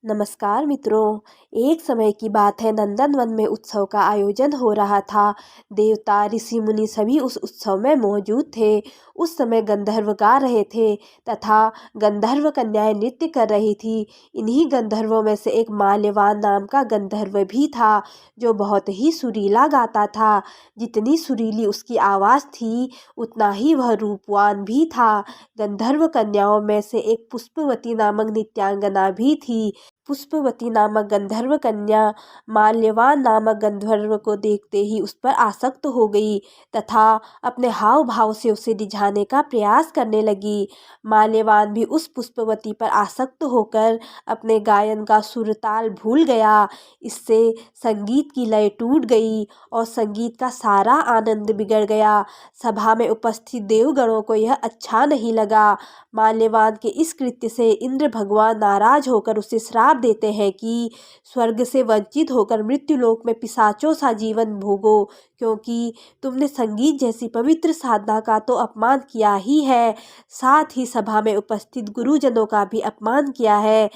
नमस्कार मित्रों। एक समय की बात है, नंदन वन में उत्सव का आयोजन हो रहा था। देवता ऋषि मुनि सभी उस उत्सव में मौजूद थे। उस समय गंधर्व गा रहे थे तथा गंधर्व कन्याएं नृत्य कर रही थी। इन्हीं गंधर्वों में से एक माल्यवान नाम का गंधर्व भी था, जो बहुत ही सुरीला गाता था। जितनी सुरीली उसकी आवाज़ थी, उतना ही वह रूपवान भी था। गंधर्व कन्याओं में से एक पुष्पवती नामक नित्यांगना भी थी। पुष्पवती नामक गंधर्व कन्या माल्यवान नामक गंधर्व को देखते ही उस पर आसक्त हो गई तथा अपने हाव भाव से उसे रिझाने का प्रयास करने लगी। माल्यवान भी उस पुष्पवती पर आसक्त होकर अपने गायन का सुर ताल भूल गया। इससे संगीत की लय टूट गई और संगीत का सारा आनंद बिगड़ गया। सभा में उपस्थित देवगणों को यह अच्छा नहीं लगा। माल्यवान के इस कृत्य से इंद्र भगवान नाराज होकर उसे श्राप देते हैं कि स्वर्ग से वंचित होकर मृत्युलोक में पिशाचों सा जीवन भोगो, क्योंकि तुमने संगीत जैसी पवित्र साधना का तो अपमान किया ही है, साथ ही सभा में उपस्थित गुरुजनों का भी अपमान किया है।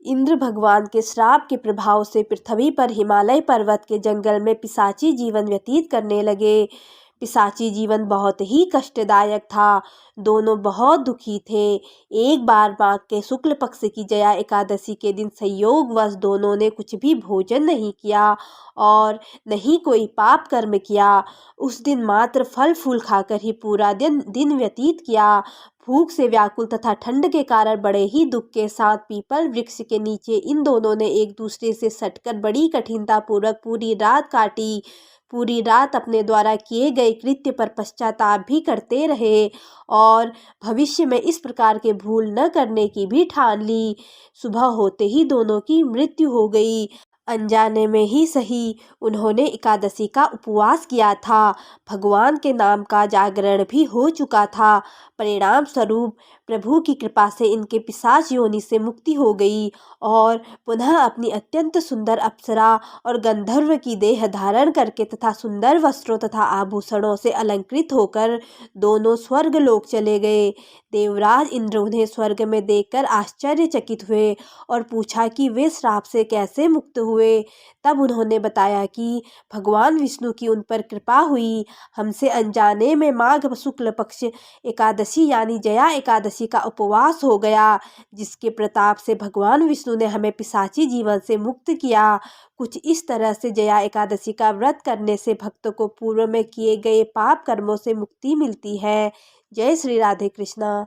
इंद्र भगवान के श्राप के प्रभाव से पृथ्वी पर हिमालय पर्वत के जंगल में पिशाची जीवन व्यतीत करने लगे। पिशाची जीवन बहुत ही कष्टदायक था। दोनों बहुत दुखी थे। एक बार माघ के शुक्ल पक्ष की जया एकादशी के दिन संयोगवश दोनों ने कुछ भी भोजन नहीं किया और नहीं कोई पाप कर्म किया। उस दिन मात्र फल फूल खाकर ही पूरा दिन व्यतीत किया। भूख से व्याकुल तथा ठंड के कारण बड़े ही दुख के साथ पीपल वृक्ष के नीचे इन दोनों ने एक दूसरे से सटकर बड़ी कठिनता पूर्वक पूरी रात काटी। पूरी रात अपने द्वारा किए गए कृत्य पर पश्चाताप भी करते रहे और भविष्य में इस प्रकार के भूल न करने की भी ठान ली। सुबह होते ही दोनों की मृत्यु हो गई। अनजाने में ही सही, उन्होंने एकादशी का उपवास किया था। भगवान के नाम का जागरण भी हो चुका था। परिणाम स्वरूप प्रभु की कृपा से इनके पिशाच योनि से मुक्ति हो गई और पुनः अपनी अत्यंत सुंदर अप्सरा और गंधर्व की देह धारण करके तथा सुंदर वस्त्रों तथा आभूषणों से अलंकृत होकर दोनों स्वर्ग लोक चले गए। देवराज इंद्र उन्हें स्वर्ग में देखकर आश्चर्यचकित हुए और पूछा कि वे श्राप से कैसे मुक्त हुए। तब उन्होंने बताया कि भगवान विष्णु की उन पर कृपा हुई। हमसे अनजाने में माघ शुक्ल पक्ष एकादशी यानी जया एकादशी का उपवास हो गया, जिसके प्रताप से भगवान विष्णु ने हमें पिशाची जीवन से मुक्त किया। कुछ इस तरह से जया एकादशी का व्रत करने से भक्त को पूर्व में किए गए पाप कर्मों से मुक्ति मिलती है। जय श्री राधे कृष्णा।